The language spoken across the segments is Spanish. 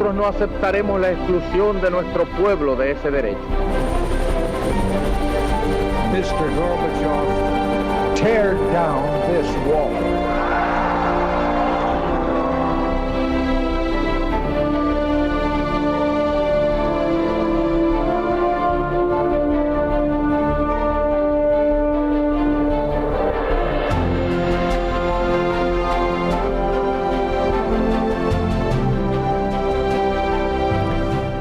nosotros no aceptaremos la exclusión de nuestro pueblo de ese derecho. Mr. Gorbachev, tear down this wall.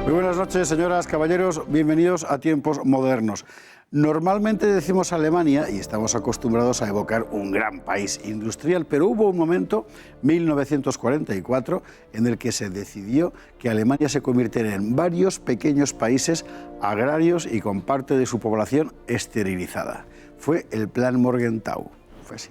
Buenas noches, señoras, caballeros, bienvenidos a Tiempos Modernos. Normalmente decimos Alemania y estamos acostumbrados a evocar un gran país industrial, pero hubo un momento, 1944, en el que se decidió que Alemania se convirtiera en varios pequeños países agrarios y con parte de su población esterilizada. Fue el Plan Morgenthau. Fue así.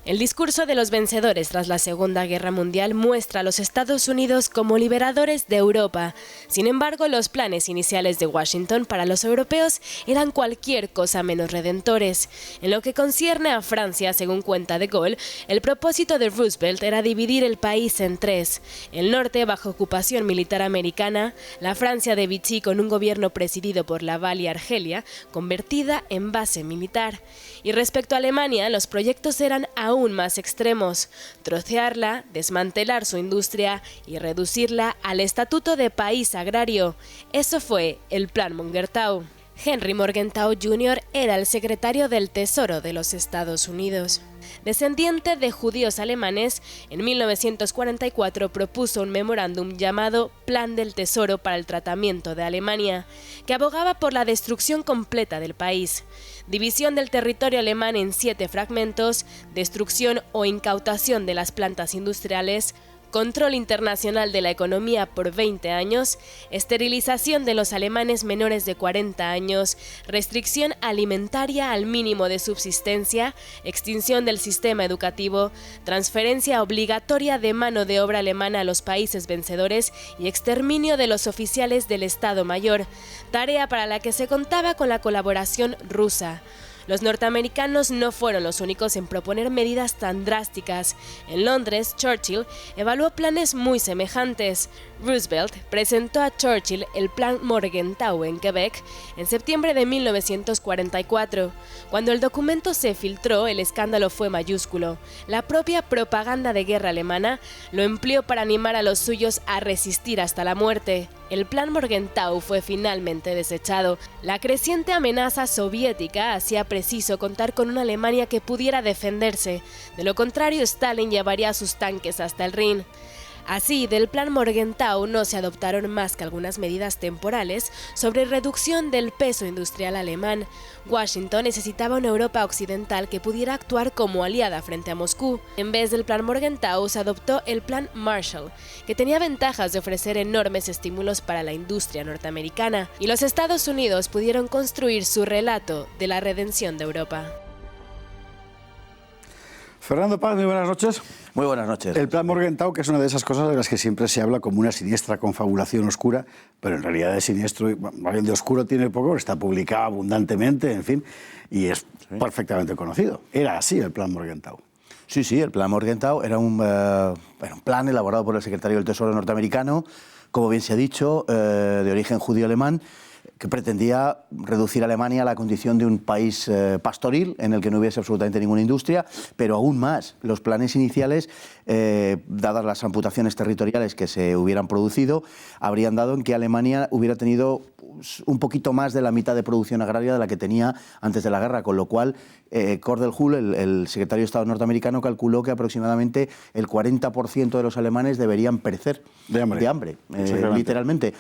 El discurso de los vencedores tras la Segunda Guerra Mundial muestra a los Estados Unidos como liberadores de Europa. Sin embargo, los planes iniciales de Washington para los europeos eran cualquier cosa menos redentores. En lo que concierne a Francia, según cuenta de Gaulle, el propósito de Roosevelt era dividir el país en tres: el norte bajo ocupación militar americana, la Francia de Vichy con un gobierno presidido por Laval y Argelia, convertida en base militar. Y respecto a Alemania, los proyectos eran aún más extremos: trocearla, desmantelar su industria y reducirla al estatuto de país agrario. Eso fue el Plan Morgenthau. Henry Morgenthau Jr. era el secretario del Tesoro de los Estados Unidos. Descendiente de judíos alemanes, en 1944 propuso un memorándum llamado Plan del Tesoro para el Tratamiento de Alemania, que abogaba por la destrucción completa del país: división del territorio alemán en 7 fragmentos, destrucción o incautación de las plantas industriales, control internacional de la economía por 20 años, esterilización de los alemanes menores de 40 años, restricción alimentaria al mínimo de subsistencia, extinción del sistema educativo, transferencia obligatoria de mano de obra alemana a los países vencedores y exterminio de los oficiales del Estado Mayor, tarea para la que se contaba con la colaboración rusa. Los norteamericanos no fueron los únicos en proponer medidas tan drásticas. En Londres, Churchill evaluó planes muy semejantes. Roosevelt presentó a Churchill el Plan Morgenthau en Quebec en septiembre de 1944. Cuando el documento se filtró, el escándalo fue mayúsculo. La propia propaganda de guerra alemana lo empleó para animar a los suyos a resistir hasta la muerte. El Plan Morgenthau fue finalmente desechado. La creciente amenaza soviética hacía preciso contar con una Alemania que pudiera defenderse. De lo contrario, Stalin llevaría sus tanques hasta el Rin. Así, del Plan Morgenthau no se adoptaron más que algunas medidas temporales sobre reducción del peso industrial alemán. Washington necesitaba una Europa occidental que pudiera actuar como aliada frente a Moscú. En vez del Plan Morgenthau se adoptó el Plan Marshall, que tenía ventajas de ofrecer enormes estímulos para la industria norteamericana, y los Estados Unidos pudieron construir su relato de la redención de Europa. Fernando Paz, muy buenas noches. Muy buenas noches. El Plan Morgenthau, que es una de esas cosas de las que siempre se habla como una siniestra confabulación oscura, pero en realidad de siniestro, de oscuro tiene poco, está publicado abundantemente, en fin, y es perfectamente conocido. Era así el Plan Morgenthau. Sí, el Plan Morgenthau era un plan elaborado por el secretario del Tesoro norteamericano, como bien se ha dicho, de origen judío-alemán, que pretendía reducir a Alemania a la condición de un país pastoril en el que no hubiese absolutamente ninguna industria, pero aún más, los planes iniciales, dadas las amputaciones territoriales que se hubieran producido, habrían dado en que Alemania hubiera tenido un poquito más de la mitad de producción agraria de la que tenía antes de la guerra, con lo cual Cordell Hull, el secretario de Estado norteamericano, calculó que aproximadamente el 40% de los alemanes deberían perecer de hambre literalmente.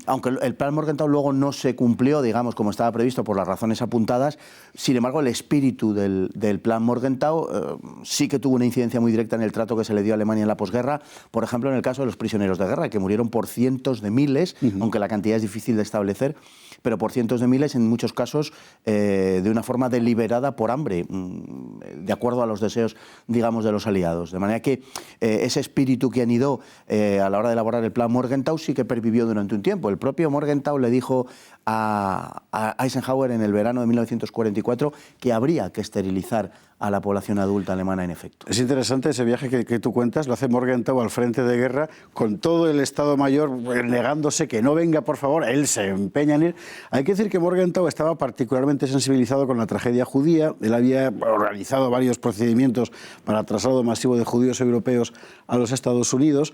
Aunque el Plan Morgenthau luego no se cumplió, digamos, como estaba previsto por las razones apuntadas, sin embargo, el espíritu del Plan Morgenthau sí que tuvo una incidencia muy directa en el trato que se le dio a Alemania en la posguerra, por ejemplo, en el caso de los prisioneros de guerra, que murieron por cientos de miles, aunque la cantidad es difícil de establecer, pero por cientos de miles, en muchos casos, de una forma deliberada por hambre, de acuerdo a los deseos, digamos, de los aliados. De manera que ese espíritu que anidó a la hora de elaborar el Plan Morgenthau sí que pervivió durante un tiempo. El propio Morgenthau le dijo a Eisenhower en el verano de 1944 que habría que esterilizar a la población adulta alemana en efecto. Es interesante ese viaje que tú cuentas, lo hace Morgenthau al frente de guerra, con todo el Estado Mayor negándose que no venga, por favor, él se empeña en ir. Hay que decir que Morgenthau estaba particularmente sensibilizado con la tragedia judía, él había organizado varios procedimientos para el traslado masivo de judíos europeos a los Estados Unidos.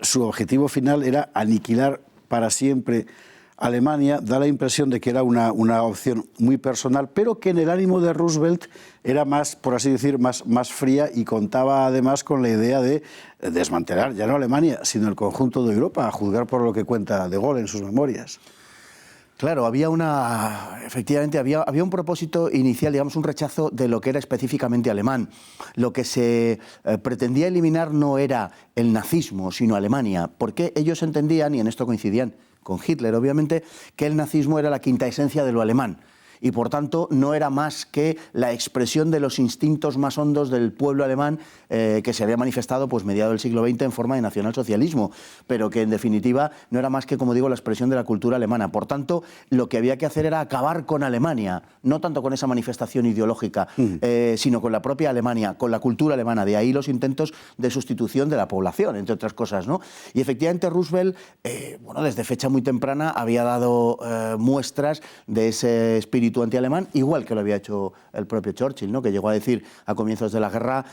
Su objetivo final era aniquilar para siempre Alemania. Da la impresión de que era una opción muy personal, pero que en el ánimo de Roosevelt era más, por así decir, más fría, y contaba además con la idea de desmantelar ya no Alemania, sino el conjunto de Europa, a juzgar por lo que cuenta De Gaulle en sus memorias. Claro, efectivamente había un propósito inicial, digamos, un rechazo de lo que era específicamente alemán. Lo que se pretendía eliminar no era el nazismo, sino Alemania, porque ellos entendían, y en esto coincidían con Hitler, obviamente, que el nazismo era la quinta esencia de lo alemán. Y por tanto no era más que la expresión de los instintos más hondos del pueblo alemán que se había manifestado pues mediado del siglo XX en forma de nacionalsocialismo, pero que en definitiva no era más que, como digo, la expresión de la cultura alemana. Por tanto, lo que había que hacer era acabar con Alemania, no tanto con esa manifestación ideológica, sino con la propia Alemania, con la cultura alemana. De ahí los intentos de sustitución de la población, entre otras cosas, ¿no? Y efectivamente Roosevelt, desde fecha muy temprana había dado muestras de ese espíritu antialemán, igual que lo había hecho el propio Churchill, ¿no? Que llegó a decir a comienzos de la guerra,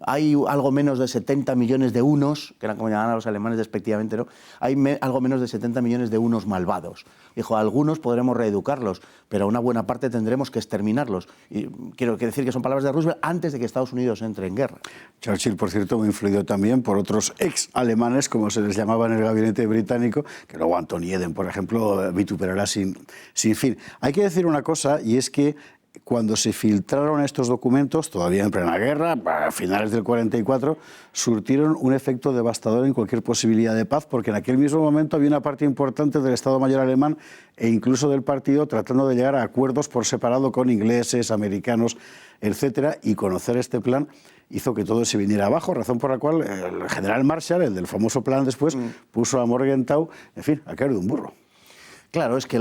hay algo menos de 70 millones de unos, que eran como llamaban a los alemanes despectivamente, ¿no? Hay algo menos de 70 millones de unos malvados. Dijo, algunos podremos reeducarlos, pero a una buena parte tendremos que exterminarlos. Y quiero decir que son palabras de Roosevelt antes de que Estados Unidos entre en guerra. Churchill, por cierto, muy influido también por otros ex-alemanes, como se les llamaba en el gabinete británico, que luego Anthony Eden, por ejemplo, vituperará sin fin. Hay que decir una cosa, y es que cuando se filtraron estos documentos, todavía en plena guerra, a finales del 44, surtieron un efecto devastador en cualquier posibilidad de paz, porque en aquel mismo momento había una parte importante del Estado Mayor alemán e incluso del partido tratando de llegar a acuerdos por separado con ingleses, americanos, etcétera, y conocer este plan hizo que todo se viniera abajo, razón por la cual el general Marshall, el del famoso plan después, puso a Morgenthau, en fin, a caer de un burro. Claro, es que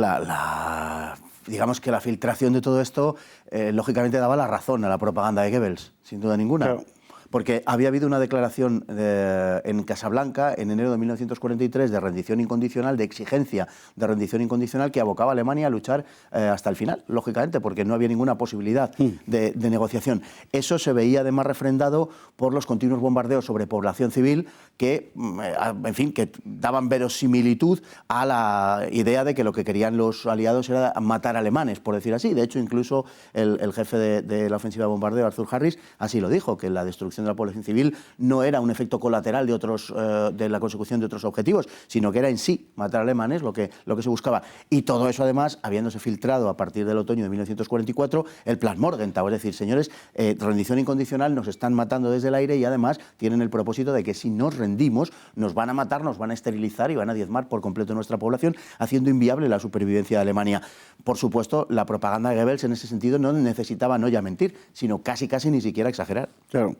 digamos que la filtración de todo esto, lógicamente daba la razón a la propaganda de Goebbels, sin duda ninguna. Claro. Porque había habido una declaración en Casablanca en enero de 1943 de rendición incondicional, de exigencia de rendición incondicional que abocaba a Alemania a luchar hasta el final, lógicamente, porque no había ninguna posibilidad de negociación. Eso se veía además refrendado por los continuos bombardeos sobre población civil que, en fin, que daban verosimilitud a la idea de que lo que querían los aliados era matar alemanes, por decir así. De hecho, incluso el jefe de la ofensiva de bombardeo, Arthur Harris, así lo dijo, que la destrucción de la población civil no era un efecto colateral de la consecución de otros objetivos, sino que era en sí matar alemanes lo que se buscaba. Y todo eso, además, habiéndose filtrado a partir del otoño de 1944, el plan Morgenthau. Es decir, señores, rendición incondicional, nos están matando desde el aire y además tienen el propósito de que si nos rendimos, nos van a matar, nos van a esterilizar y van a diezmar por completo nuestra población, haciendo inviable la supervivencia de Alemania. Por supuesto, la propaganda de Goebbels en ese sentido no necesitaba no ya mentir, sino casi ni siquiera exagerar. Claro.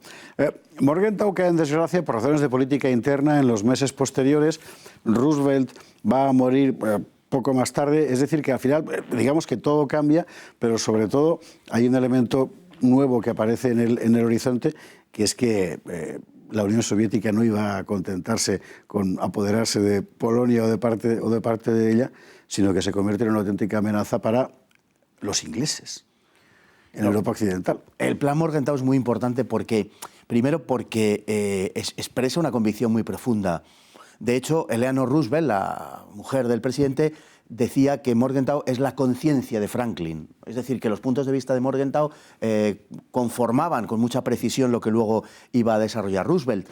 Morgenthau cae en desgracia por razones de política interna en los meses posteriores. Roosevelt va a morir poco más tarde. Es decir, que al final, digamos que todo cambia, pero sobre todo hay un elemento nuevo que aparece en el horizonte, que es que la Unión Soviética no iba a contentarse con apoderarse de Polonia o de parte de ella, sino que se convierte en una auténtica amenaza para los ingleses en Europa Occidental. El plan Morgenthau es muy importante porque, primero, porque expresa una convicción muy profunda. De hecho, Eleanor Roosevelt, la mujer del presidente, decía que Morgenthau es la conciencia de Franklin. Es decir, que los puntos de vista de Morgenthau conformaban con mucha precisión lo que luego iba a desarrollar Roosevelt.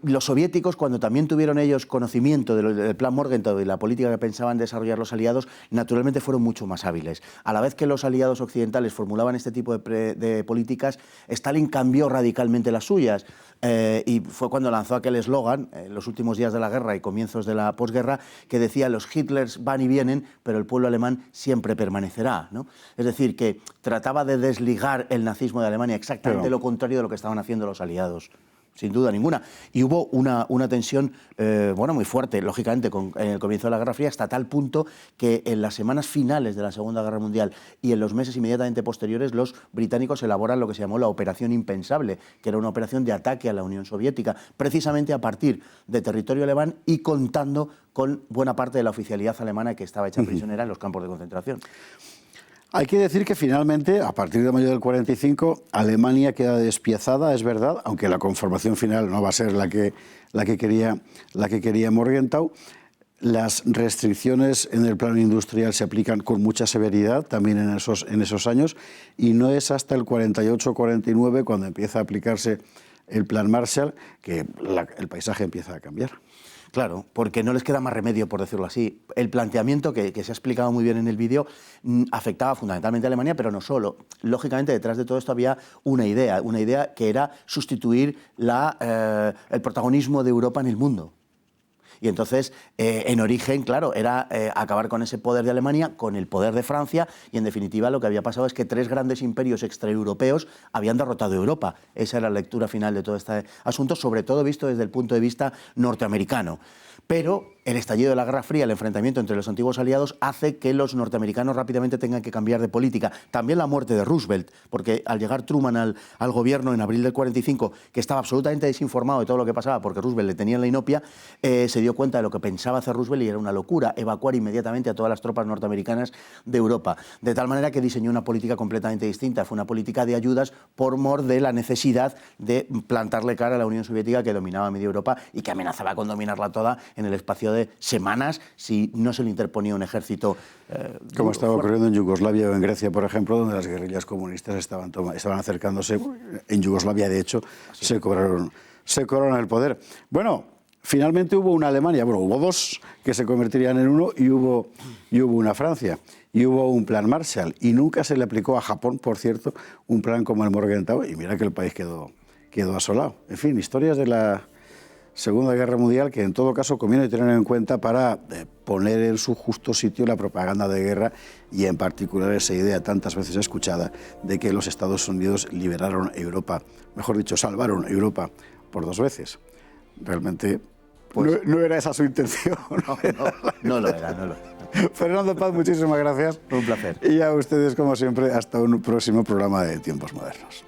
Los soviéticos, cuando también tuvieron ellos conocimiento del plan Morgenthau y la política que pensaban desarrollar los aliados, naturalmente fueron mucho más hábiles. A la vez que los aliados occidentales formulaban este tipo de políticas, Stalin cambió radicalmente las suyas. Y fue cuando lanzó aquel eslogan, en los últimos días de la guerra y comienzos de la posguerra, que decía: los Hitlers van y vienen, pero el pueblo alemán siempre permanecerá, ¿no? Es decir, que trataba de desligar el nazismo de Alemania, exactamente lo contrario de lo que estaban haciendo los aliados. sin duda ninguna. Y hubo una tensión muy fuerte, lógicamente, en el comienzo de la Guerra Fría, hasta tal punto que en las semanas finales de la Segunda Guerra Mundial y en los meses inmediatamente posteriores, los británicos elaboran lo que se llamó la Operación Impensable, que era una operación de ataque a la Unión Soviética, precisamente a partir de territorio alemán y contando con buena parte de la oficialidad alemana que estaba hecha prisionera en los campos de concentración. Hay que decir que finalmente, a partir de mayo del 45, Alemania queda despiezada, es verdad, aunque la conformación final no va a ser la que quería Morgenthau. Las restricciones en el plano industrial se aplican con mucha severidad también en esos años, y no es hasta el 48-49 cuando empieza a aplicarse el Plan Marshall que el paisaje empieza a cambiar. Claro, porque no les queda más remedio, por decirlo así. El planteamiento, que se ha explicado muy bien en el vídeo, afectaba fundamentalmente a Alemania, pero no solo. Lógicamente, detrás de todo esto había una idea que era sustituir el protagonismo de Europa en el mundo. Y entonces, en origen, claro, era acabar con ese poder de Alemania, con el poder de Francia, y en definitiva lo que había pasado es que 3 grandes imperios extraeuropeos habían derrotado a Europa. Esa era la lectura final de todo este asunto, sobre todo visto desde el punto de vista norteamericano. Pero el estallido de la Guerra Fría, el enfrentamiento entre los antiguos aliados, hace que los norteamericanos rápidamente tengan que cambiar de política. También la muerte de Roosevelt, porque al llegar Truman al gobierno en abril del 45, que estaba absolutamente desinformado de todo lo que pasaba, porque Roosevelt le tenía en la inopia, se dio cuenta de lo que pensaba hacer Roosevelt y era una locura, evacuar inmediatamente a todas las tropas norteamericanas de Europa. De tal manera que diseñó una política completamente distinta. Fue una política de ayudas por mor de la necesidad de plantarle cara a la Unión Soviética, que dominaba media Europa y que amenazaba con dominarla toda en el espacio de semanas si no se le interponía un ejército como estaba ocurriendo en Yugoslavia o en Grecia, por ejemplo, donde las guerrillas comunistas estaban acercándose. En Yugoslavia, de hecho, se cobraron el poder. Bueno, finalmente hubo una Alemania, hubo 2 que se convertirían en uno, y hubo una Francia, y hubo un plan Marshall, y nunca se le aplicó a Japón, por cierto, un plan como el Morgenthau, y mira que el país quedó asolado. En fin, historias de la Segunda Guerra Mundial que en todo caso conviene tener en cuenta para poner en su justo sitio la propaganda de guerra, y en particular esa idea tantas veces escuchada de que los Estados Unidos liberaron Europa, mejor dicho, salvaron Europa por 2 veces. Realmente pues, no era esa su intención. No lo era. Fernando Paz, muchísimas gracias. Un placer. Y a ustedes, como siempre, hasta un próximo programa de Tiempos Modernos.